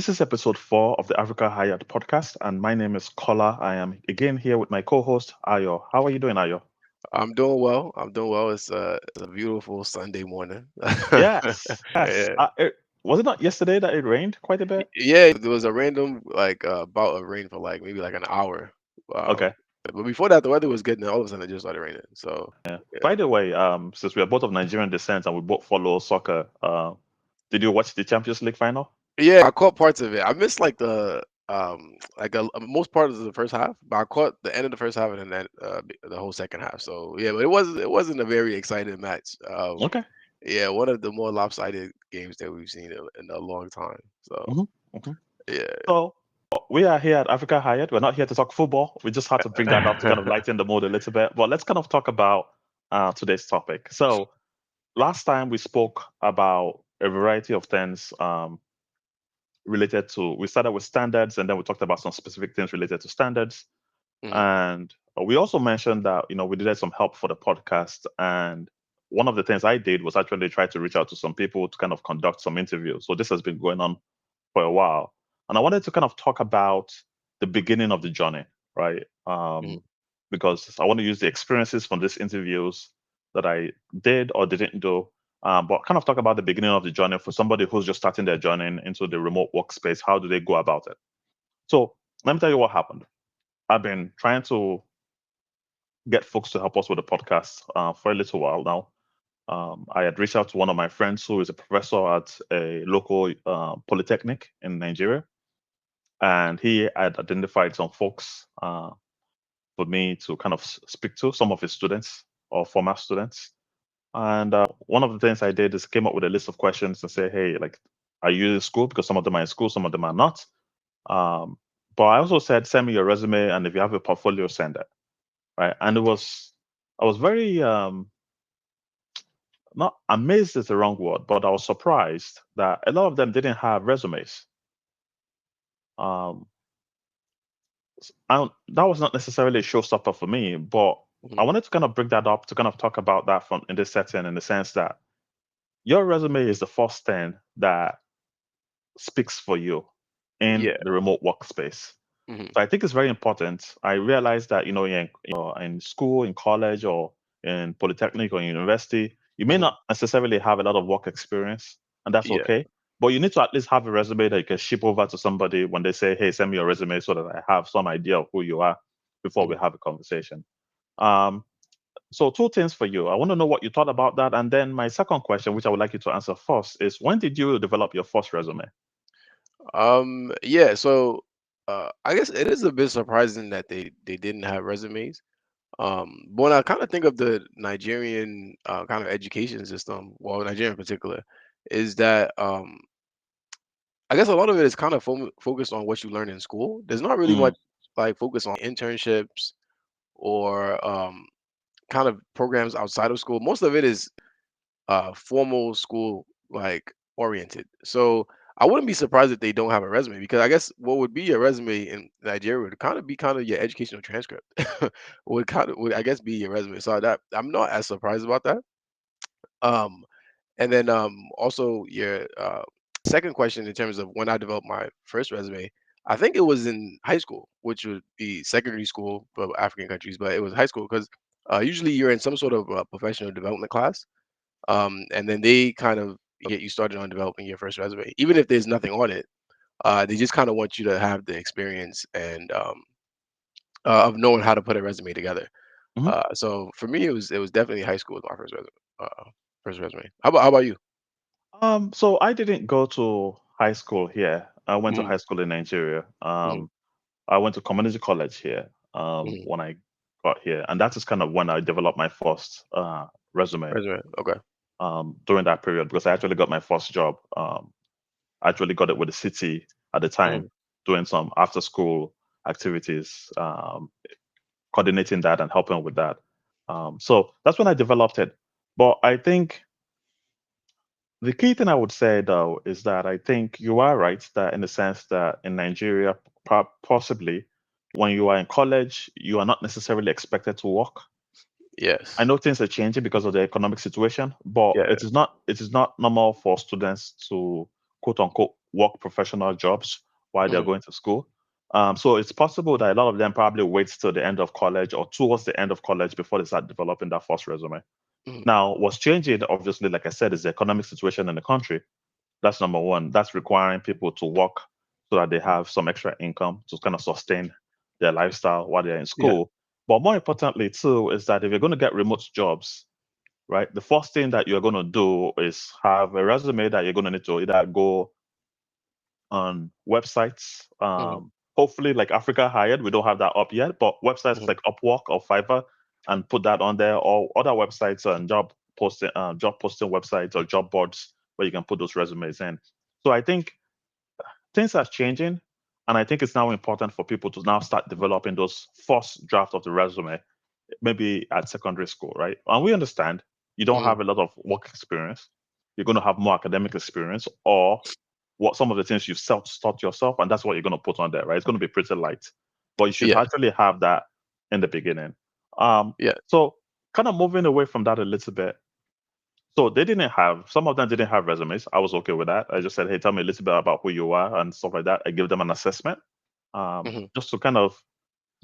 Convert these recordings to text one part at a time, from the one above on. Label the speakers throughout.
Speaker 1: This is episode 4 of the Africa Hired podcast, and my name is Kola. I am again here with my co host, Ayo. How are you doing, Ayo?
Speaker 2: I'm doing well. I'm doing well. It's a beautiful Sunday morning.
Speaker 1: Yes, yes.
Speaker 2: Yeah.
Speaker 1: Was it not yesterday that it rained quite a bit?
Speaker 2: Yeah, there was a random bout of rain for like maybe like an hour. Um,
Speaker 1: Okay.
Speaker 2: but before that, the weather was good, and then all of a sudden it just started raining. So
Speaker 1: Yeah.
Speaker 2: yeah,
Speaker 1: By the way, since we are both of Nigerian descent and we both follow soccer, did you watch the Champions League final?
Speaker 2: yeah, I caught parts of it. I missed like most part of the first half, but I caught the end of the first half and then the whole second half. So yeah, but it wasn't a very exciting match.
Speaker 1: Okay.
Speaker 2: Yeah, one of the more lopsided games that we've seen in a long time. So
Speaker 1: hmm hmm
Speaker 2: yeah.
Speaker 1: So, we are here at Africa Hired. We're not here to talk football. We just had to bring that up to kind of lighten the mood a little bit. But let's kind of talk about today's topic. So, last time we spoke about a variety of things related to, we started with standards and then we talked about some specific things related to standards.
Speaker 2: Mhm.
Speaker 1: And we also mentioned that, we needed some help for the podcast. And one of the things I did was actually try to reach out to some people to kind of conduct some interviews. So this has been going on for a while. And I wanted to kind of talk about the beginning of the journey, right?
Speaker 2: Mhm.
Speaker 1: Because I want to use the experiences from these interviews that I did or didn't do, but kind of talk about the beginning of the journey for somebody who's just starting their journey into the remote workspace. How do they go about it? So let me tell you what happened. I've been trying to get folks to help us with the podcast for a little while now. I had reached out to one of my friends who is a professor at a local polytechnic in Nigeria, and he had identified some folks for me to kind of speak to, some of his students or former students. And one of the things I did is came up with a list of questions and say, hey, like, are you in school? Because some of them are in school, some of them are not. Um, but I also said, send me your resume, and if you have a portfolio, send it. Right. And I was very, not amazed is the wrong word, but I was surprised that a lot of them didn't have resumes. Um, that was not necessarily a showstopper for me, but I
Speaker 2: Mhm.
Speaker 1: wanted to kind of bring that up to kind of talk about that from in this setting, in the sense that your resume is the first thing that speaks for you in
Speaker 2: Yeah.
Speaker 1: the remote workspace.
Speaker 2: Mhm.
Speaker 1: So I think it's very important. I realized that, in school, in college, or in polytechnic or university, you may
Speaker 2: Mhm.
Speaker 1: not necessarily have a lot of work experience, and that's
Speaker 2: Yeah.
Speaker 1: okay. But you need to at least have a resume that you can ship over to somebody when they say, "Hey, send me your resume," so that I have some idea of who you are before we
Speaker 2: Mhm.
Speaker 1: have a conversation. Um, so two things for you. I want to know what you thought about that, and then my second question, which I would like you to answer first, is when did you develop your first resume?
Speaker 2: Yeah. So, I guess it is a bit surprising that they didn't have resumes. But when I kind of think of the Nigerian kind of education system, well, Nigeria in particular, is that I guess a lot of it is kind of focused on what you learn in school. There's not really
Speaker 1: Mm,
Speaker 2: much like focus on internships or kind of programs outside of school. Most of it is formal school like oriented. So I wouldn't be surprised if they don't have a resume because I guess what would be your resume in Nigeria would kind of be kind of your educational transcript. Would I guess be your resume. So that I'm not as surprised about that. Um and then also your second question in terms of when I developed my first resume, I think it was in high school, which would be secondary school for African countries, but it was high school because usually you're in some sort of professional development class, and then they kind of get you started on developing your first resume, even if there's nothing on it. They just kind of want you to have the experience and of knowing how to put a resume together.
Speaker 1: mhm.
Speaker 2: So for me, it was definitely high school with my first resume. First resume. How about you?
Speaker 1: So I didn't go to high school here. I went to
Speaker 2: Mhm,
Speaker 1: high school in Nigeria.
Speaker 2: mhm,
Speaker 1: I went to community college here
Speaker 2: mhm.
Speaker 1: when I got here, and that is kind of when I developed my first resume
Speaker 2: Resume. Okay.
Speaker 1: during that period because I actually got my first job. I actually got it with the city at the time,
Speaker 2: Mhm,
Speaker 1: doing some after school activities, coordinating that and helping with that. So that's when I developed it. But I think the key thing I would say though is that I think you are right that in the sense that in Nigeria, possibly when you are in college, you are not necessarily expected to work. I
Speaker 2: yes.
Speaker 1: know things are changing because of the economic situation, but
Speaker 2: Yeah.
Speaker 1: it is not normal for students to quote unquote work professional jobs while they're
Speaker 2: Mhm.
Speaker 1: going to school. So it's possible that a lot of them probably wait till the end of college or towards the end of college before they start developing that first resume.
Speaker 2: Mhm.
Speaker 1: Now, what's changing, obviously, like I said, is the economic situation in the country. That's number one. That's requiring people to work so that they have some extra income to kind of sustain their lifestyle while they're in
Speaker 2: Yeah.
Speaker 1: school. But more importantly, too, is that if you're going to get remote jobs, right, the first thing that you're going to do is have a resume that you're going to need to either go on websites.
Speaker 2: Mhm.
Speaker 1: Hopefully, like Africa Hired, we don't have that up yet, but websites
Speaker 2: Mhm.
Speaker 1: like Upwork or Fiverr, and put that on there, or other websites and job posting websites or job boards where you can put those resumes in. So I think things are changing, and I think it's now important for people to now start developing those first draft of the resume, maybe at secondary school, right? And we understand you don't
Speaker 2: Mhm.
Speaker 1: have a lot of work experience. You're going to have more academic experience, or what some of the things you've self-taught yourself, and that's what you're going to put on there, right? It's going to be pretty light, but you should
Speaker 2: Yeah.
Speaker 1: actually have that in the beginning.
Speaker 2: Yeah.
Speaker 1: So kind of moving away from that a little bit. So they didn't have some of them didn't have resumes. I was okay with that. I just said, hey, tell me a little bit about who you are and stuff like that. I give them an assessment,
Speaker 2: Mhm.
Speaker 1: just to kind of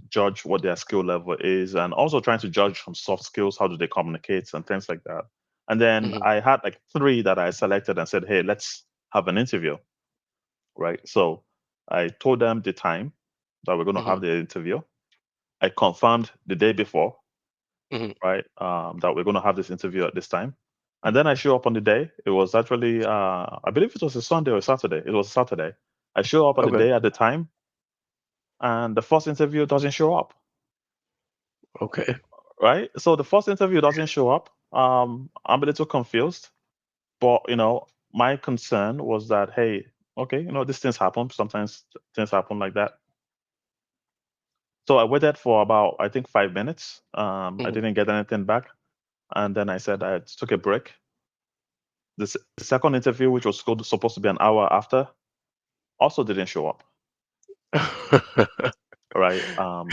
Speaker 1: judge what their skill level is, and also trying to judge some soft skills, how do they communicate and things like that. And then
Speaker 2: Mhm.
Speaker 1: I had like three that I selected and said, hey, let's have an interview, right? So I told them the time that we're going to have
Speaker 2: Mhm.
Speaker 1: the interview. I confirmed the day before,
Speaker 2: Mhm.
Speaker 1: right, that we're going to have this interview at this time. And then I show up on the day. It was actually, I believe it was a Sunday or a Saturday. It was a Saturday. I show up on the
Speaker 2: Okay.
Speaker 1: day at the time, and the first interview doesn't show up,
Speaker 2: Okay.
Speaker 1: right? So the first interview doesn't show up. I'm a little confused, but my concern was that, hey, okay, these things happen. Sometimes things happen like that. So I waited for about, I think, 5 minutes. I
Speaker 2: Mhm.
Speaker 1: didn't get anything back, and then I said I took a break. The second interview, which was supposed to be an hour after, also didn't show up. Right.
Speaker 2: So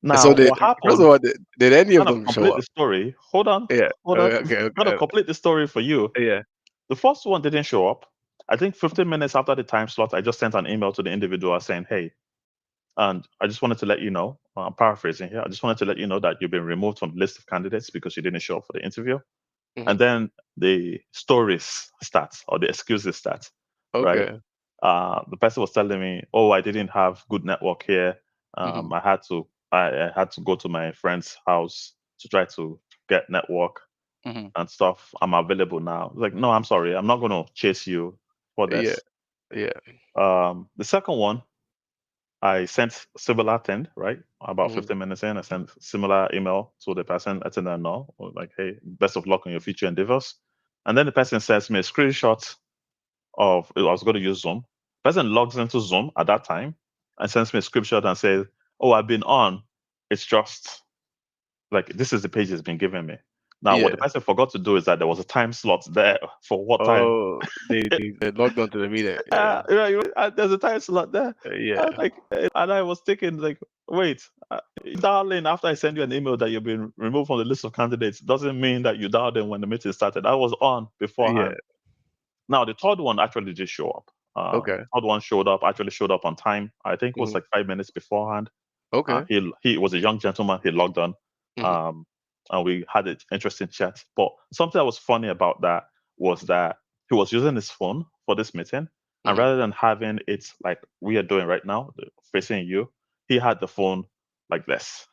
Speaker 1: Now,
Speaker 2: did
Speaker 1: what
Speaker 2: first of
Speaker 1: happened?
Speaker 2: all, did any of
Speaker 1: Kind of
Speaker 2: them show
Speaker 1: complete
Speaker 2: up?
Speaker 1: the story. Hold on,
Speaker 2: Yeah.
Speaker 1: hold on.
Speaker 2: Okay.
Speaker 1: Kind of
Speaker 2: Okay.
Speaker 1: complete the story for you.
Speaker 2: Yeah.
Speaker 1: The first one didn't show up. I think 15 minutes after the time slot, I just sent an email to the individual saying, "Hey, and I just wanted to let you know. I'm paraphrasing here. I just wanted to let you know that you've been removed from the list of candidates because you didn't show up for the interview."
Speaker 2: Mhm.
Speaker 1: And then the stories start, or the excuses start, right?
Speaker 2: Okay.
Speaker 1: The person was telling me, "Oh, I didn't have good network here.
Speaker 2: Mhm.
Speaker 1: I had to go to my friend's house to try to get network
Speaker 2: Mhm.
Speaker 1: and stuff. I'm available now." Like, no, I'm sorry, I'm not going to chase you for
Speaker 2: Yeah.
Speaker 1: this.
Speaker 2: Yeah.
Speaker 1: The second one, I sent similar thing, right? About
Speaker 2: Mhm.
Speaker 1: 15 minutes in, I sent similar email to the person letting them know, like, hey, best of luck on your future endeavors. And then the person sends me a screenshot of, I was going to use Zoom. Person logs into Zoom at that time and sends me a screenshot and says, "Oh, I've been on. It's just like this is the page it's been giving me." Now, what the
Speaker 2: Yeah.
Speaker 1: person forgot to do is that there was a time slot there for what time.
Speaker 2: Oh, they logged onto the meeting. Yeah.
Speaker 1: There's a time slot there. I was
Speaker 2: Yeah.
Speaker 1: like, and I was thinking, like, wait, darling, after I send you an email that you've been removed from the list of candidates, doesn't mean that you dialed in when the meeting started. I was on
Speaker 2: Yeah.
Speaker 1: beforehand. Now, the third one actually did show up.
Speaker 2: Okay.
Speaker 1: Third one showed up on time. I think it was
Speaker 2: Mhm.
Speaker 1: like 5 minutes beforehand.
Speaker 2: Okay.
Speaker 1: He was a young gentleman. He logged on,
Speaker 2: Mhm.
Speaker 1: um, and we had an interesting chat. But something that was funny about that was that he was using his phone for this meeting, and
Speaker 2: Mhm.
Speaker 1: rather than having it like we are doing right now, facing you, he had the phone like this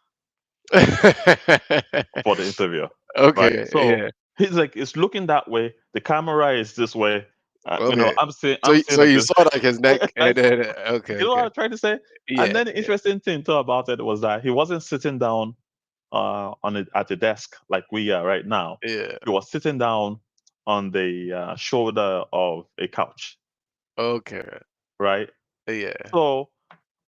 Speaker 1: for the interview, right?
Speaker 2: Okay.
Speaker 1: So
Speaker 2: Yeah.
Speaker 1: he's like, it's looking that way. The camera is this way.
Speaker 2: Okay. So
Speaker 1: I'm seeing
Speaker 2: so
Speaker 1: like
Speaker 2: you
Speaker 1: this.
Speaker 2: saw like his neck and
Speaker 1: Like,
Speaker 2: then okay.
Speaker 1: you know what
Speaker 2: Okay.
Speaker 1: I'm trying to say? And
Speaker 2: Yeah.
Speaker 1: then the
Speaker 2: Yeah.
Speaker 1: interesting thing too about it was that he wasn't sitting down on it at the desk like we are right now.
Speaker 2: Yeah.
Speaker 1: He was sitting down on the shoulder of a couch,
Speaker 2: Okay.
Speaker 1: right?
Speaker 2: Yeah.
Speaker 1: So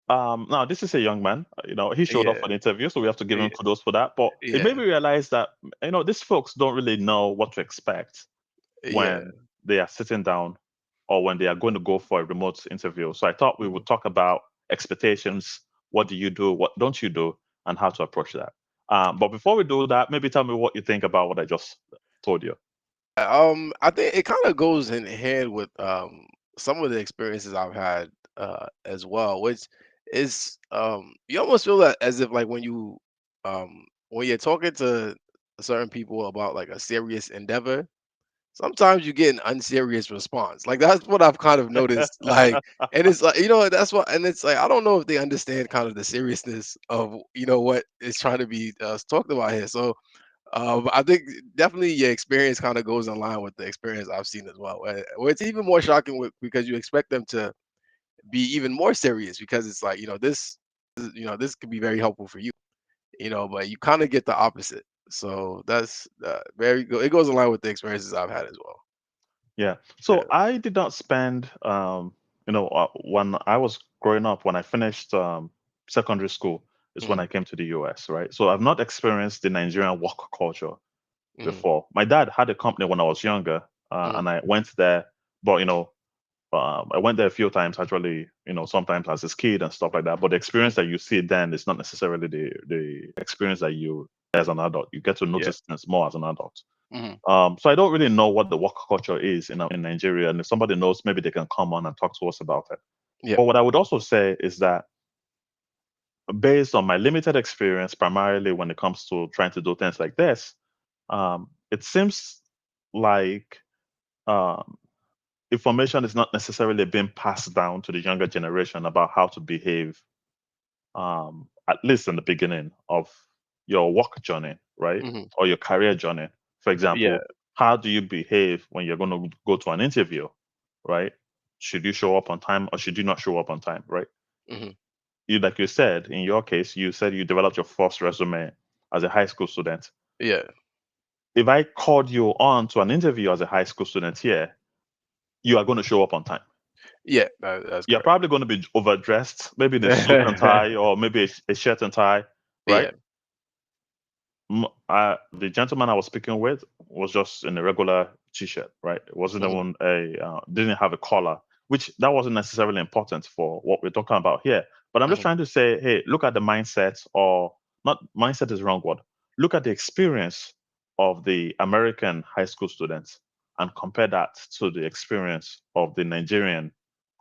Speaker 1: now this is a young man. He showed up
Speaker 2: Yeah.
Speaker 1: for the interview, so we have to give him
Speaker 2: Yeah.
Speaker 1: kudos for that. But it made
Speaker 2: Yeah.
Speaker 1: me realize that these folks don't really know what to expect
Speaker 2: Yeah.
Speaker 1: when they are sitting down or when they are going to go for a remote interview. So I thought we
Speaker 2: Mhm.
Speaker 1: would talk about expectations. What do you do? What don't you do? And how to approach that. But before we do that, maybe tell me what you think about what I just told you.
Speaker 2: I think it kind of goes in hand with some of the experiences I've had as well, which is you almost feel that as if like when you're talking to certain people about like a serious endeavor, sometimes you get an unserious response. Like that's what I've kind of noticed. Like, and it's like that's what, and it's like I don't know if they understand kind of the seriousness of what is trying to be talked about here. So I think definitely your experience kind of goes in line with the experience I've seen as well. Where it's even more shocking because you expect them to be even more serious because it's like this could be very helpful for you, but you kind of get the opposite. So that's very good. It goes in line with the experiences I've had as well.
Speaker 1: Yeah. So
Speaker 2: Yeah.
Speaker 1: I did not spend, when I was growing up, when I finished secondary school, is when
Speaker 2: Hmm.
Speaker 1: I came to the US, right? So I've not experienced the Nigerian work culture
Speaker 2: Hmm.
Speaker 1: before. My dad had a company when I was younger,
Speaker 2: Hmm.
Speaker 1: and I went there, but I went there a few times actually, sometimes as a kid and stuff like that. But the experience
Speaker 2: Hmm.
Speaker 1: that you see then is not necessarily the experience that you as an adult. You get to
Speaker 2: Yeah.
Speaker 1: notice things more as an adult.
Speaker 2: Hmm.
Speaker 1: So I don't really know what the work culture is in Nigeria, and if somebody knows, maybe they can come on and talk to us about it.
Speaker 2: Yeah.
Speaker 1: But what I would also say is that based on my limited experience, primarily when it comes to trying to do things like this, it seems like um, information is not necessarily being passed down to the younger generation about how to behave, at least in the beginning of your work journey, right?
Speaker 2: Hmm.
Speaker 1: Or your career journey. For
Speaker 2: Yeah.
Speaker 1: example, how do you behave when you're going to go to an interview, right? Should you show up on time or should you not show up on time, right?
Speaker 2: Hmm.
Speaker 1: Like you said, in your case, you said you developed your first resume as a high school student.
Speaker 2: Yeah.
Speaker 1: If I called you on to an interview as a high school student here, you are going to show up on time.
Speaker 2: Yeah. That's
Speaker 1: You're
Speaker 2: correct.
Speaker 1: probably going to be overdressed, maybe in a suit and tie or maybe a shirt and tie, right?
Speaker 2: Yeah.
Speaker 1: The gentleman I was speaking with was just in a regular t-shirt, right? It wasn't
Speaker 2: Hmm.
Speaker 1: even didn't have a collar, which that wasn't necessarily important for what we're talking about here. But I'm just
Speaker 2: Hmm.
Speaker 1: trying to say, hey, look at the mindset, or not mindset is the wrong word. Look at the experience of the American high school students and compare that to the experience of the Nigerian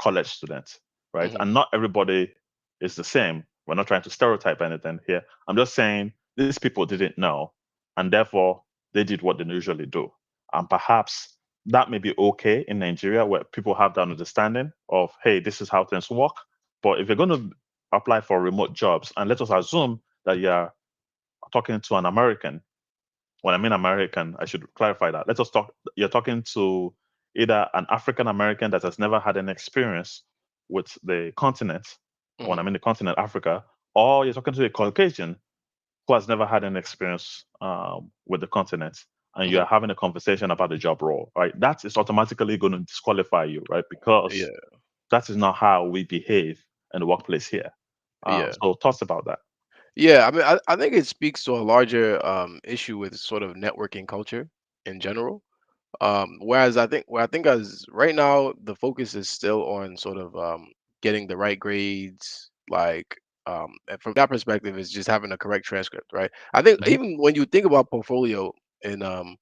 Speaker 1: college students, right?
Speaker 2: Hmm.
Speaker 1: And not everybody is the same. We're not trying to stereotype anything here. I'm just saying these people didn't know, and therefore they did what they usually do. And perhaps that may be okay in Nigeria where people have that understanding of, hey, this is how things work. But if you're going to apply for remote jobs, and let us assume that you're talking to an American, when I mean American, I should clarify that. Let us talk, you're talking to either an African American that has never had any experience with the continent, when
Speaker 2: Hmm.
Speaker 1: I mean the continent Africa, or you're talking to a Caucasian who has never had any experience with the continent, and you
Speaker 2: Hmm.
Speaker 1: are having a conversation about the job role, right? That is automatically going to disqualify you, right? Because
Speaker 2: Yeah.
Speaker 1: that is not how we behave in the workplace here.
Speaker 2: Yeah.
Speaker 1: So thoughts about that.
Speaker 2: Yeah, I mean, I think it speaks to a larger issue with sort of networking culture in general. Whereas I think as right now the focus is still on sort of getting the right grades, like and from that perspective, is just having a correct transcript, right? I think
Speaker 1: Hmm.
Speaker 2: even when you think about portfolio in an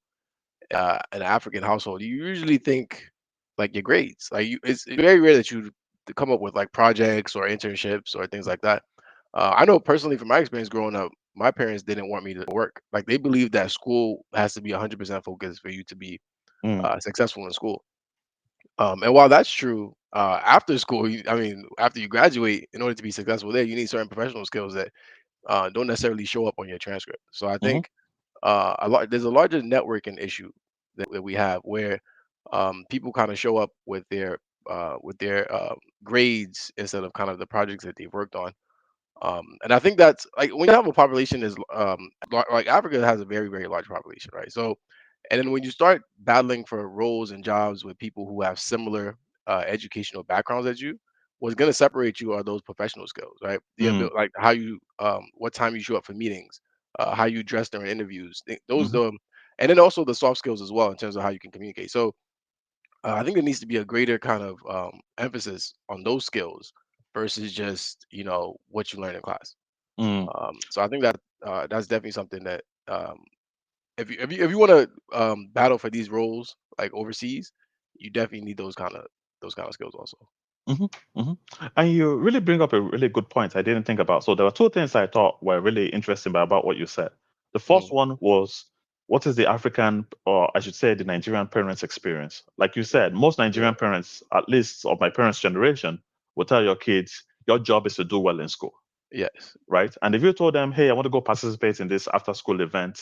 Speaker 2: African household, you usually think like your grades. Like it's very rare that you come up with like projects or internships or things like that. I know personally from my experience growing up, my parents didn't want me to work. Like they believed that school has to be 100% focused for you to be
Speaker 1: Mm,
Speaker 2: successful in school. And while that's true, after school, I mean, after you graduate, in order to be successful there, you need certain professional skills that don't necessarily show up on your transcript. So I
Speaker 1: hmm
Speaker 2: think there's a larger networking issue that we have where people kind of show up with their grades instead of kind of the projects that they've worked on. And I think that's like when you have a population is like Africa has a very very large population, right? So, and then when you start battling for roles and jobs with people who have similar educational backgrounds as you, what's going to separate you are those professional skills, right?
Speaker 1: mm,
Speaker 2: Like how you, what time you show up for meetings, how you dress during interviews,
Speaker 1: hmm
Speaker 2: and then also the soft skills as well in terms of how you can communicate. So I think there needs to be a greater kind of emphasis on those skills versus just what you learn in class.
Speaker 1: mm,
Speaker 2: So I think that that's definitely something that if you want to battle for these roles like overseas, you definitely need those kind of skills also.
Speaker 1: hmm hmm And you really bring up a really good point I didn't think about. So there were two things I thought were really interesting about what you said. The first
Speaker 2: Mm,
Speaker 1: one was, what is the African, or I should say, the Nigerian parents' experience? Like you
Speaker 2: mm,
Speaker 1: said, most
Speaker 2: yeah.
Speaker 1: Nigerian parents, at least of my parents' generation, will tell your kids, your job is to do well in school,
Speaker 2: Yes.
Speaker 1: right? And if you told them, hey, I want to go participate in this after school event,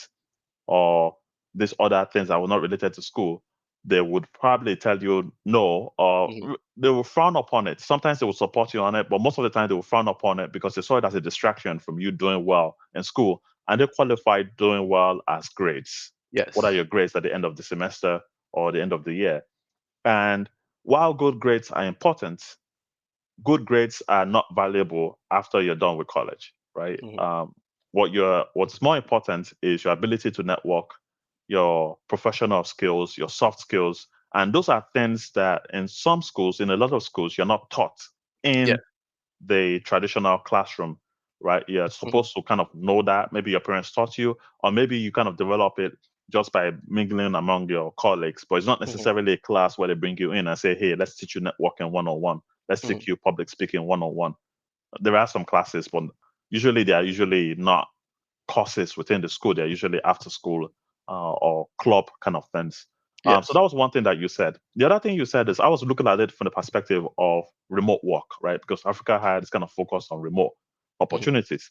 Speaker 1: or these other things that were not related to school, they would probably tell you no, or
Speaker 2: Hmm.
Speaker 1: they will frown upon it. Sometimes they will support you on it, but most of the time they will frown upon it because they saw it as a distraction from you doing well in school. And they qualify doing well as grades. What are
Speaker 2: Yes.
Speaker 1: your grades at the end of the semester or the end of the year? And while good grades are important, good grades are not valuable after you're done with college, right?
Speaker 2: Hmm.
Speaker 1: What's more important is your ability to network, your professional skills, your soft skills, and those are things that in some schools, in a lot of schools, you're not taught
Speaker 2: Yeah.
Speaker 1: in the traditional classroom, right? You're
Speaker 2: Hmm.
Speaker 1: supposed to kind of know that. Maybe your parents taught you, or maybe you kind of develop it just by mingling among your colleagues. But it's not
Speaker 2: Hmm.
Speaker 1: necessarily a class where they bring you in and say, hey, let's teach you networking 101. Let's
Speaker 2: Hmm.
Speaker 1: teach you public speaking 101. There are some classes, but usually they are usually not courses within the school. They're usually after school or club kind of things. So
Speaker 2: Yes.
Speaker 1: that was one thing that you said. The other thing you said is I was looking at it from the perspective of remote work, right? Because Africa Hired is kind of focused on remote
Speaker 2: Hmm.
Speaker 1: opportunities.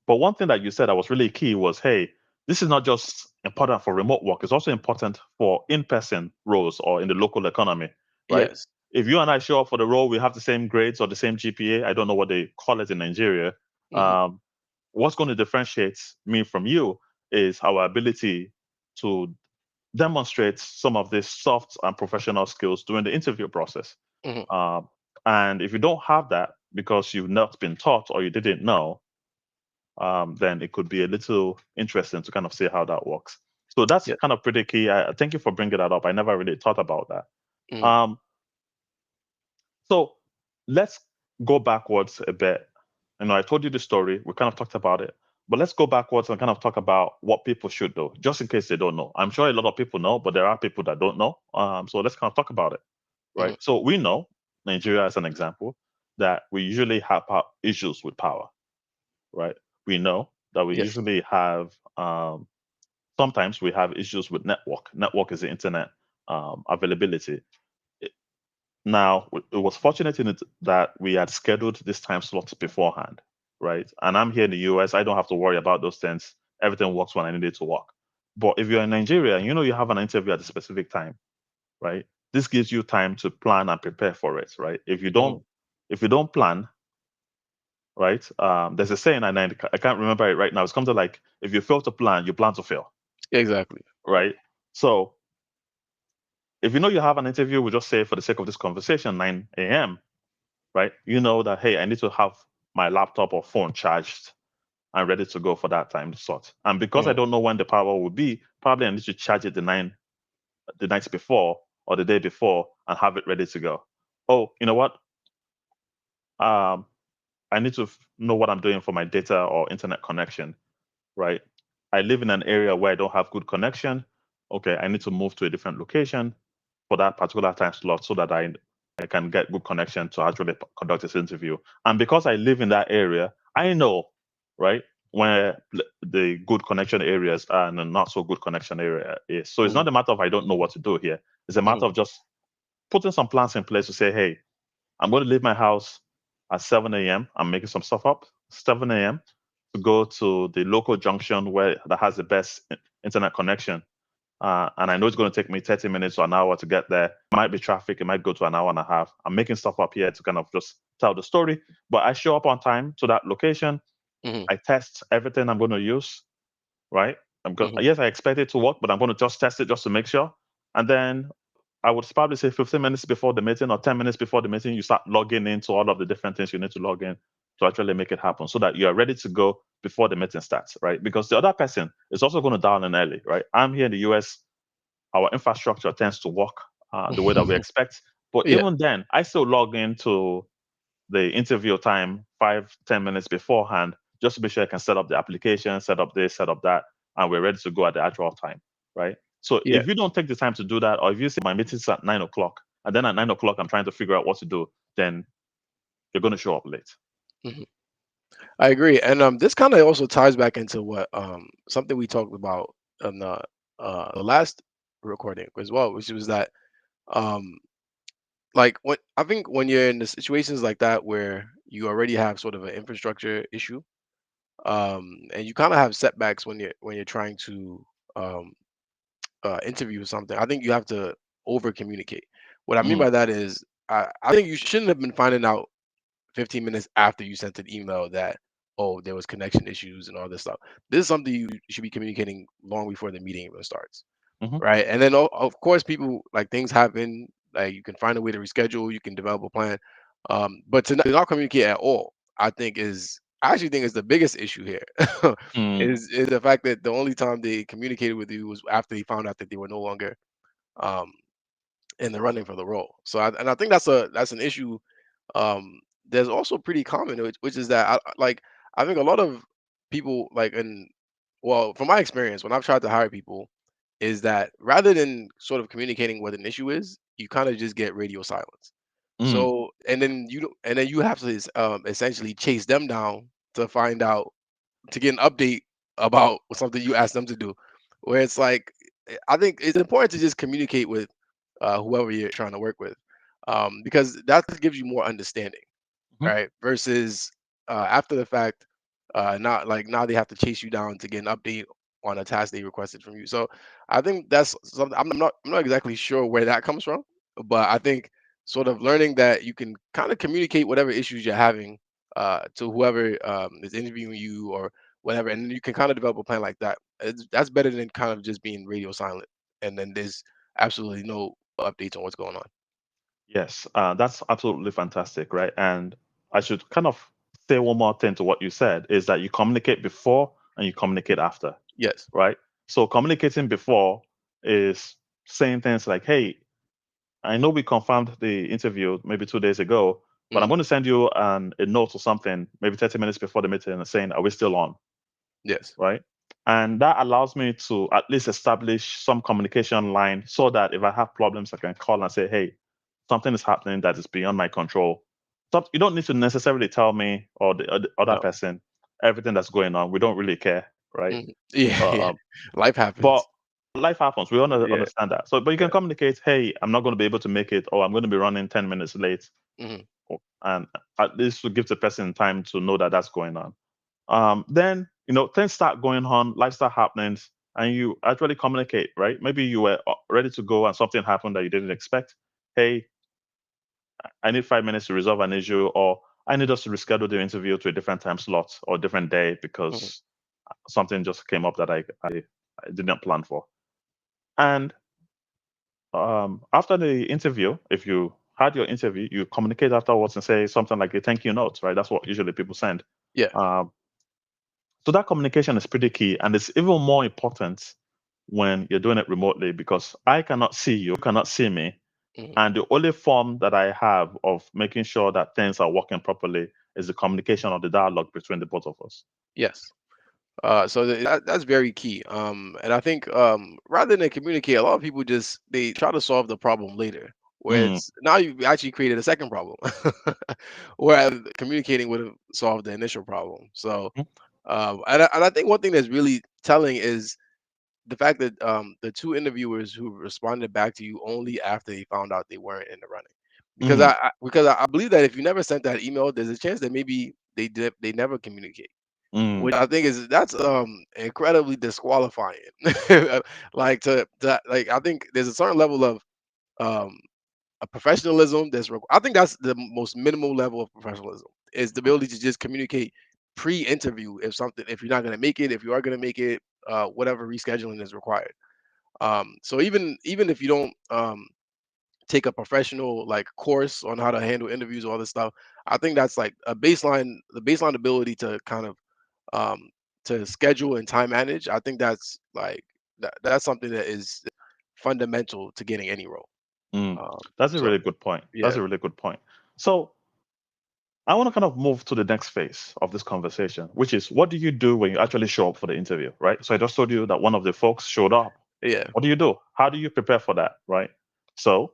Speaker 1: But one thing that you said that was really key was, hey, this is not just important for remote work, it's also important for in person roles or in the local economy, right?
Speaker 2: Yes.
Speaker 1: If you and I show up for the role, we have the same grades or the same GPA. I don't know what they call it in Nigeria.
Speaker 2: Hmm.
Speaker 1: Um, what's going to differentiate me from you is our ability to demonstrate some of these soft and professional skills during the interview process.
Speaker 2: Hmm.
Speaker 1: Um, and if you don't have that because you've not been taught or you didn't know, then it could be a little interesting to kind of see how that works. So that's
Speaker 2: Yeah.
Speaker 1: kind of pretty key. Thank you for bringing that up. I never really thought about that.
Speaker 2: Hmm.
Speaker 1: Um, so let's go backwards a bit. I told you the story. We kind of talked about it, but let's go backwards and kind of talk about what people should do, just in case they don't know. I'm sure a lot of people know, but there are people that don't know. So let's kind of talk about it,
Speaker 2: Hmm.
Speaker 1: right? So we know Nigeria as an example that we usually have issues with power, right? We know that we
Speaker 2: Yes.
Speaker 1: usually have sometimes we have issues with network. Network is the internet availability. It- Now, it was fortunate in it that we had scheduled this time slots beforehand, right? And I'm here in the US. I don't have to worry about those things. Everything works when I need it to work. But if you're in Nigeria and you know you have an interview at a specific time, right? This gives you time to plan and prepare for it, right?
Speaker 2: Hmm.
Speaker 1: If you don't plan, right? There's a saying, and I can't remember it right now. It's something like, if you fail to plan, you plan to fail,
Speaker 2: Exactly.
Speaker 1: right? So if you know you have an interview, we just say for the sake of this conversation, 9 a.m., right? You know that, hey, I need to have my laptop or phone charged and ready to go for that time slot. And because I
Speaker 2: Hmm.
Speaker 1: don't know when the power will be, probably I need to charge it the night before or the day before and have it ready to go. Oh, you know what? Um, I need to know what I'm doing for my data or internet connection, right? I live in an area where I don't have good connection. Okay, I need to move to a different location for that particular time slot so that I can get good connection to actually conduct this interview. And because I live in that area, I know, right, where the good connection areas are and the not so good connection area is. So it's
Speaker 2: Hmm.
Speaker 1: not a matter of I don't know what to do here. It's a matter
Speaker 2: Hmm.
Speaker 1: of just putting some plans in place to say, hey, I'm going to leave my house at 7 a.m. I'm making some stuff up, 7 a.m. to go to the local junction where that has the best internet connection. And I know it's going to take me 30 minutes or an hour to get there. It might be traffic. It might go to an hour and a half. I'm making stuff up here to kind of just tell the story. But I show up on time to that location.
Speaker 2: Hmm.
Speaker 1: I test everything I'm going to use, right?
Speaker 2: Hmm.
Speaker 1: Yes, I expect it to work, but I'm going to just test it just to make sure. And then I would probably say 15 minutes before the meeting or 10 minutes before the meeting, you start logging into all of the different things you need to log in to actually make it happen so that you're ready to go before the meeting starts, right? Because the other person is also going to dial in early, right? I'm here in the US, our infrastructure tends to work the way that we expect. But
Speaker 2: Yeah.
Speaker 1: even then, I still log into the interview time 5, 10 minutes beforehand just to be sure I can set up the application, set up this, set up that. and we're ready to go at the actual time, right? So
Speaker 2: Yeah.
Speaker 1: if you don't take the time to do that, or if you say my meeting's at 9 o'clock, and then at 9 o'clock I'm trying to figure out what to do, then you're going to show up late.
Speaker 2: Mhm. I agree, and this kind of also ties back into what something we talked about on the last recording as well, which was that um like when I think when you're in the situations like that where you already have sort of an infrastructure issue, and you kind of have setbacks when you're trying to um interview something, I think you have to over communicate. What I mean
Speaker 1: Mm,
Speaker 2: by that is I think you shouldn't have been finding out 15 minutes after you sent an email that, oh, there was connection issues and all this stuff. This is something you should be communicating long before the meeting even starts,
Speaker 1: hmm
Speaker 2: right? And then of course people, like, things happen, like you can find a way to reschedule, you can develop a plan, but to not communicate at all, I actually think is the biggest issue here.
Speaker 1: mm,
Speaker 2: Is the fact that the only time they communicated with you was after they found out that they were no longer um in the running for the role. So I think that's an issue. There's also pretty common, which is that I think a lot of people, like, and well, from my experience when I've tried to hire people, is that rather than sort of communicating what an issue is, you kind of just get radio silence.
Speaker 1: mm,
Speaker 2: So and then you have to essentially chase them down to find out, to get an update about something you asked them to do. Where it's like, I think it's important to just communicate with whoever you're trying to work with, because that gives you more understanding,
Speaker 1: hmm
Speaker 2: right? Versus after the fact, not like now they have to chase you down to get an update on a task they requested from you. So I think that's something I'm not exactly sure where that comes from, but I think sort of learning that you can kind of communicate whatever issues you're having to whoever is interviewing you or whatever, and you can kind of develop a plan like that. That's better than kind of just being radio silent, and then there's absolutely no updates on what's going on.
Speaker 1: Yes, that's absolutely fantastic, right? And I should kind of say one more thing to what you said is that you communicate before and you communicate after,
Speaker 2: Yes.
Speaker 1: right? So communicating before is saying things like, "Hey, I know we confirmed the interview maybe 2 days ago, but I'm
Speaker 2: Hmm.
Speaker 1: going to send you a note or something maybe 30 minutes before the meeting and saying, are we still on?"
Speaker 2: Yes.
Speaker 1: Right? And that allows me to at least establish some communication line so that if I have problems, I can call and say, hey, something is happening that is beyond my control. So you don't need to necessarily tell me or the other
Speaker 2: No.
Speaker 1: person everything that's going on. We don't really care, right?
Speaker 2: Mhm. Yeah, yeah.
Speaker 1: Uh,
Speaker 2: Life
Speaker 1: but
Speaker 2: happens.
Speaker 1: life happens. We want to
Speaker 2: Yeah,
Speaker 1: understand that. So, but you
Speaker 2: yeah.
Speaker 1: can communicate, hey, I'm not going to be able to make it, or I'm going to be running 10 minutes late.
Speaker 2: Mhm.
Speaker 1: And at least to give the person time to know that that's going on. Then things start going on, life start happening, and you actually communicate, right? Maybe you were ready to go and something happened that you didn't expect. Hey, I need 5 minutes to resolve an issue, or I need us to reschedule the interview to a different time slot or different day
Speaker 2: Mhm.
Speaker 1: because something just came up that I didn't plan for. And after the interview, if you had your interview, you communicate afterwards and say something like a thank you note, right? That's what usually people send.
Speaker 2: Yeah.
Speaker 1: Um, So that communication is pretty key, and it's even more important when you're doing it remotely because I cannot see you, you cannot see me,
Speaker 2: Mhm.
Speaker 1: and the only form that I have of making sure that things are working properly is the communication or the dialogue between the both of us.
Speaker 2: Yes. So that's very key. And I think rather than communicate, a lot of people just they try to solve the problem later. Where
Speaker 1: Mm,
Speaker 2: it's now you've actually created a second problem, whereas communicating would have solved the initial problem. So,
Speaker 1: mhm,
Speaker 2: and I think one thing that's really telling is the fact that the two interviewers who responded back to you only after they found out they weren't in the running, because
Speaker 1: mm,
Speaker 2: I believe that if you never sent that email, there's a chance that maybe they never communicate,
Speaker 1: mm,
Speaker 2: which I think is that's incredibly disqualifying. Like like I think there's a certain level of um a professionalism I think that's the most minimal level of professionalism, is the ability to just communicate pre-interview if you're not going to make it, if you are going to make it, whatever rescheduling is required. So even if you don't take a professional like course on how to handle interviews, all this stuff, I think that's like the baseline ability to kind of um to schedule and time manage. I think that's like that's something that is fundamental to getting any role.
Speaker 1: mm.
Speaker 2: um
Speaker 1: That's a
Speaker 2: so
Speaker 1: really good point. That's
Speaker 2: yeah.
Speaker 1: a really good point. So I want to kind of move to the next phase of this conversation, which is what do you do when you actually show up for the interview, right? So I just told you that one of the folks showed up.
Speaker 2: Yeah.
Speaker 1: What do you do? How do you prepare for that, right? So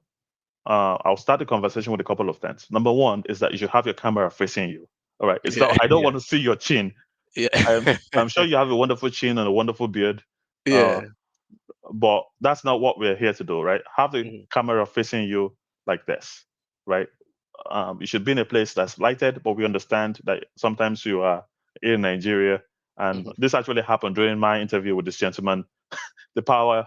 Speaker 1: I'll start the conversation with a couple of things. Number one is that you should have your camera facing you. All right. It's
Speaker 2: Yeah.
Speaker 1: not. I don't
Speaker 2: Yeah.
Speaker 1: want to see your chin. I'm
Speaker 2: Yeah.
Speaker 1: I'm sure you have a wonderful chin and a wonderful beard. Uh,
Speaker 2: Yeah.
Speaker 1: but that's not what we're here to do, right? Have the
Speaker 2: Mhm.
Speaker 1: camera facing you like this, right? You should be in a place that's lighted, but we understand that sometimes you are in Nigeria. And
Speaker 2: Mhm.
Speaker 1: this actually happened during my interview with this gentleman. The power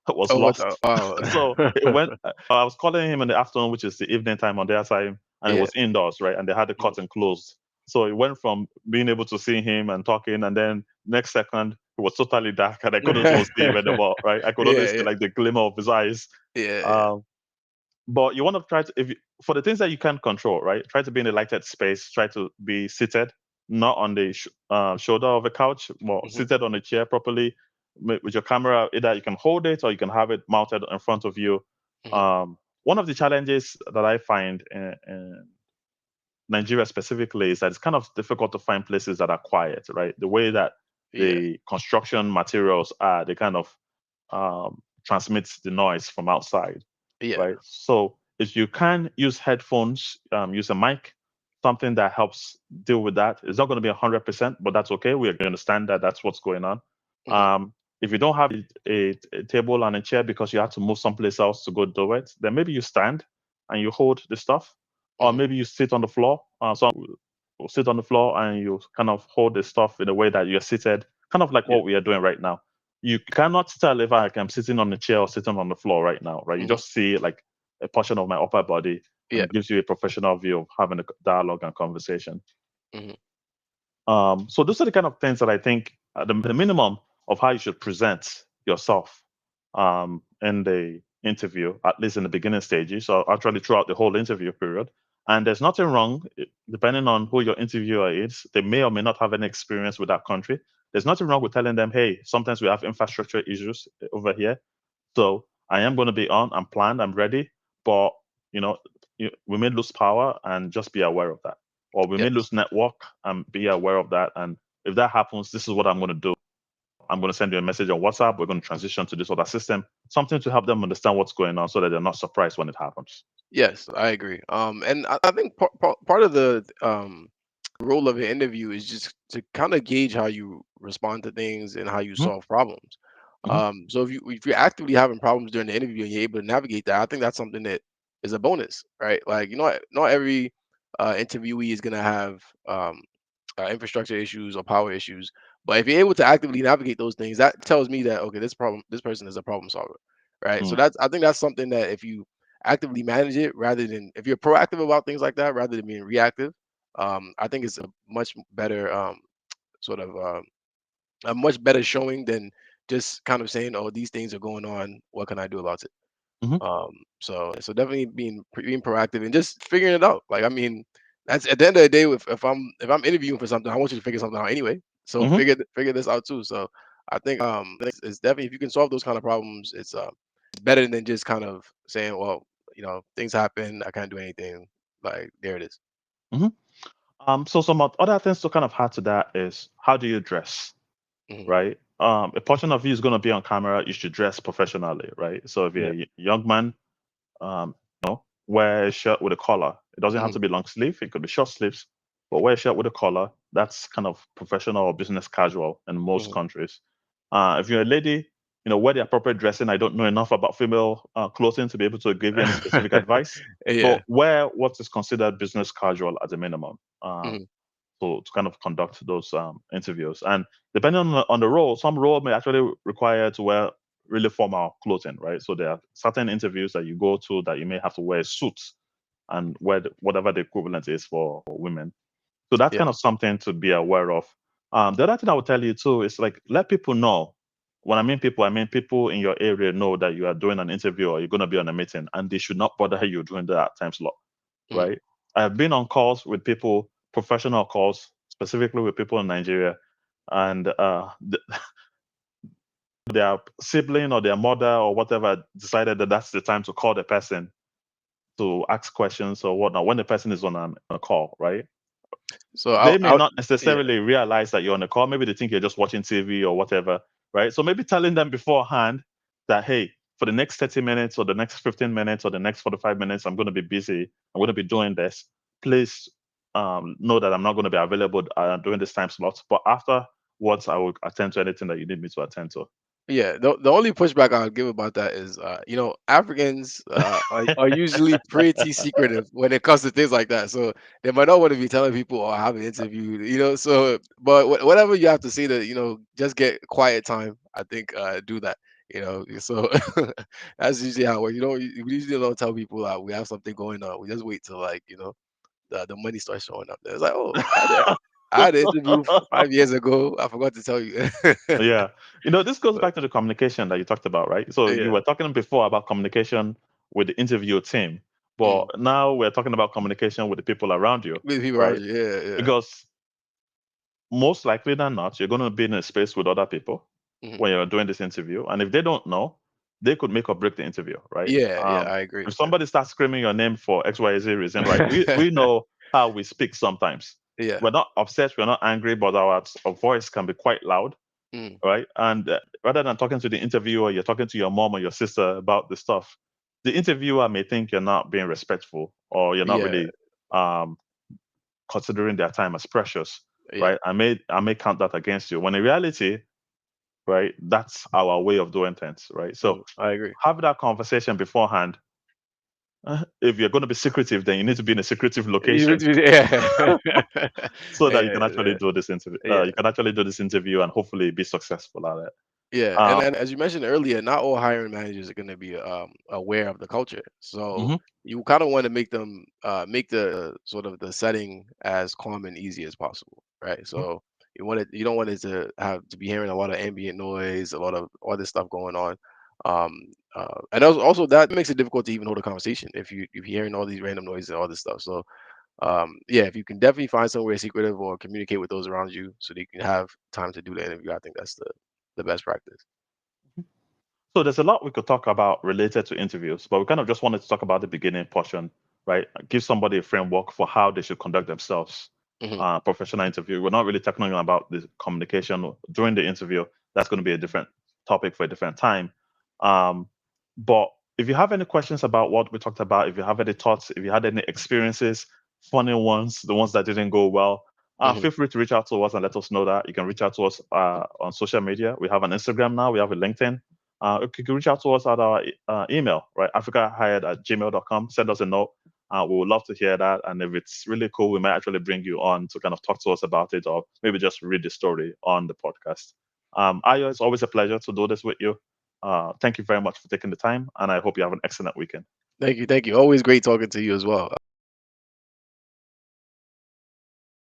Speaker 1: was
Speaker 2: Oh, what
Speaker 1: lost.
Speaker 2: the wow.
Speaker 1: So it went, I was calling him in the afternoon, which is the evening time on their side, and it
Speaker 2: Yeah.
Speaker 1: was indoors, right? And they had the
Speaker 2: Mhm.
Speaker 1: curtain closed. So it went from being able to see him and talking, and then next second it was totally dark, and I couldn't even see him anymore, right? I could only
Speaker 2: Yeah,
Speaker 1: see
Speaker 2: yeah.
Speaker 1: like the glimmer of his eyes.
Speaker 2: Yeah, yeah.
Speaker 1: Um, but you want to try to, if you, for the things that you can't control, right? Try to be in a lighted space. Try to be seated, not on the shoulder of a couch, but
Speaker 2: Mhm.
Speaker 1: seated on a chair properly with your camera. Either you can hold it or you can have it mounted in front of you.
Speaker 2: Mhm.
Speaker 1: One of the challenges that I find in Nigeria specifically is that it's kind of difficult to find places that are quiet, right? The way that
Speaker 2: Yeah.
Speaker 1: the construction materials are, they kind of transmit the noise from outside,
Speaker 2: Yeah.
Speaker 1: right? So if you can use headphones, use a mic, something that helps deal with that. It's not going to be 100%, but that's okay. We understand that that's what's going on.
Speaker 2: Mhm.
Speaker 1: If you don't have a table and a chair because you have to move someplace else to go do it, then maybe you stand and you hold the stuff, or
Speaker 2: Mhm.
Speaker 1: maybe you sit on the floor. Some will sit on the floor and you kind of hold the stuff in a way that you're seated, kind of like
Speaker 2: Yeah.
Speaker 1: what we are doing right now. You cannot tell if I'm sitting on the chair or sitting on the floor right now, right? You
Speaker 2: Mhm.
Speaker 1: just see like a portion of my upper body, and
Speaker 2: Yeah.
Speaker 1: it gives you a professional view of having a dialogue and conversation.
Speaker 2: Mhm.
Speaker 1: So those are the kind of things that I think the minimum of how you should present yourself in the interview, at least in the beginning stages, or actually throughout the whole interview period. And there's nothing wrong, depending on who your interviewer is. They may or may not have any experience with that country. There's nothing wrong with telling them, hey, sometimes we have infrastructure issues over here. So I am going to be on. I'm planned. I'm ready. But you know, we may lose power, and just be aware of that. Or we may
Speaker 2: Yes.
Speaker 1: lose network, and be aware of that. And if that happens, this is what I'm going to do. I'm going to send you a message on WhatsApp. We're going to transition to this other system. Something to help them understand what's going on, so that they're not surprised when it happens.
Speaker 2: Yes, I agree. And I think part of the role of an interview is just to kind of gauge how you respond to things and how you
Speaker 1: Mhm,
Speaker 2: solve problems.
Speaker 1: mhm,
Speaker 2: So if you're actively having problems during the interview and you're able to navigate that, I think that's something that is a bonus, right? Like, not every interviewee is gonna have infrastructure issues or power issues. But if you're able to actively navigate those things, that tells me that okay, this person is a problem solver, right? So
Speaker 1: mhm,
Speaker 2: I think that's something that if you actively manage it rather than if you're proactive about things like that rather than being reactive, I think it's a much better sort of a much better showing than just kind of saying, "Oh, these things are going on. What can I do about it?"
Speaker 1: mhm,
Speaker 2: So definitely being proactive and just figuring it out. Like I mean, that's at the end of the day. If I'm interviewing for something, I want you to figure something out anyway. So
Speaker 1: mhm,
Speaker 2: figure this out too. So I think it's definitely if you can solve those kind of problems, it's better than just kind of saying, well, things happen. I can't do anything. Like there it is.
Speaker 1: mhm. So some other things to kind of add to that is, how do you dress,
Speaker 2: Hmm.
Speaker 1: right? A portion of you is going to be on camera. You should dress professionally, right? So if you're
Speaker 2: Yeah.
Speaker 1: a young man, um, wear a shirt with a collar. It doesn't have
Speaker 2: Hmm.
Speaker 1: to be long sleeve. It could be short sleeves, but wear a shirt with a collar. That's kind of professional or business casual in most
Speaker 2: Hmm.
Speaker 1: countries. If you're a lady, wear the appropriate dressing. I don't know enough about female clothing to be able to give you any specific advice,
Speaker 2: Yeah.
Speaker 1: but wear what is considered business casual at a minimum.
Speaker 2: Hmm.
Speaker 1: To kind of conduct those interviews. And depending on the role, some role may actually require to wear really formal clothing, right? So there are certain interviews that you go to that you may have to wear suits and wear whatever the equivalent is for women. So that's
Speaker 2: Yeah.
Speaker 1: kind of something to be aware of. The other thing I would tell you too is, like, let people know. When I mean people in your area know that you are doing an interview or you're going to be on a meeting, and they should not bother you during that time slot,
Speaker 2: Hmm.
Speaker 1: right? I've been on calls with people, professional calls, specifically with people in Nigeria, and their sibling or their mother or whatever decided that that's the time to call the person to ask questions or whatnot when the person is on a call, right?
Speaker 2: So
Speaker 1: They may not
Speaker 2: yeah,
Speaker 1: necessarily realize that you're on a call. Maybe they think you're just watching TV or whatever, right? So maybe telling them beforehand that, hey, for the next 30 minutes or the next 15 minutes or the next 45 minutes, I'm going to be busy. I'm going to be doing this. Please know that I'm not going to be available during this time slot. But afterwards, I will attend to anything that you need me to attend to.
Speaker 2: yeah. The only pushback I'll give about that is, Africans are usually pretty secretive when it comes to things like that. So they might not want to be telling people or have an interview, So, but whatever you have to say to, just get quiet time. I think do that. So that's usually how it works. We usually don't tell people that we have something going on. We just wait till, like, the money starts showing up. There. It's like, oh, I had an interview 5 years ago. I forgot to tell you.
Speaker 1: Yeah. This goes
Speaker 2: But
Speaker 1: back to the communication that you talked about, right? So you
Speaker 2: yeah,
Speaker 1: were talking before about communication with the interview team, but
Speaker 2: mm.
Speaker 1: now we're talking about communication with the people around you,
Speaker 2: With people around
Speaker 1: right?
Speaker 2: you, yeah, yeah.
Speaker 1: Because most likely than not, you're going to be in a space with other people
Speaker 2: Mhm.
Speaker 1: when you're doing this interview. And if they don't know, they could make or break the interview, right?
Speaker 2: Yeah, yeah, I agree.
Speaker 1: If somebody starts screaming your name for XYZ reason, right? We know how we speak sometimes.
Speaker 2: Yeah.
Speaker 1: We're not upset, we're not angry, but our voice can be quite loud,
Speaker 2: Mm.
Speaker 1: right? And rather than talking to the interviewer, you're talking to your mom or your sister about the stuff. The interviewer may think you're not being respectful or you're not
Speaker 2: Yeah,
Speaker 1: really um, considering their time as precious,
Speaker 2: yeah.
Speaker 1: right? I may count that against you. When in reality, right, that's our way of doing things, right? So
Speaker 2: I agree.
Speaker 1: have that conversation beforehand. If you're going to be secretive, then you need to be in a secretive location
Speaker 2: Yeah.
Speaker 1: so that you
Speaker 2: Yeah,
Speaker 1: can actually
Speaker 2: yeah,
Speaker 1: do this interview.
Speaker 2: yeah.
Speaker 1: You can actually do this interview and hopefully be successful at it.
Speaker 2: Yeah,
Speaker 1: Um,
Speaker 2: and as you mentioned earlier, not all hiring managers are going to be aware of the culture. So
Speaker 1: mhm,
Speaker 2: you kind of want to make them make the sort of the setting as calm and easy as possible, right?
Speaker 1: mhm,
Speaker 2: So you don't want it to have to be hearing a lot of ambient noise, a lot of all this stuff going on. Um, and also that makes it difficult to even hold a conversation if you're hearing all these random noises and all this stuff. So yeah, if you can definitely find somewhere secretive or communicate with those around you so that you can have time to do the interview, I think that's the best practice.
Speaker 1: mhm. So there's a lot we could talk about related to interviews, but we kind of just wanted to talk about the beginning portion, right? Give somebody a framework for how they should conduct themselves.
Speaker 2: Hmm.
Speaker 1: Professional interview. We're not really talking about the communication during the interview. That's going to be a different topic for a different time. Um, but if you have any questions about what we talked about, if you have any thoughts, if you had any experiences, funny ones, the ones that didn't go well,
Speaker 2: Hmm.
Speaker 1: feel free to reach out to us and let us know that. You can reach out to us on social media. We have an Instagram now. We have a LinkedIn. You can reach out to us at our email, right? AfricaHired@gmail.com. Send us a note. We would love to hear that. And if it's really cool, we might actually bring you on to kind of talk to us about it or maybe just read the story on the podcast. Ayo, it's always a pleasure to do this with you. Thank you very much for taking the time. And I hope you have an excellent weekend.
Speaker 2: Thank you, thank you. Always great talking to you as well.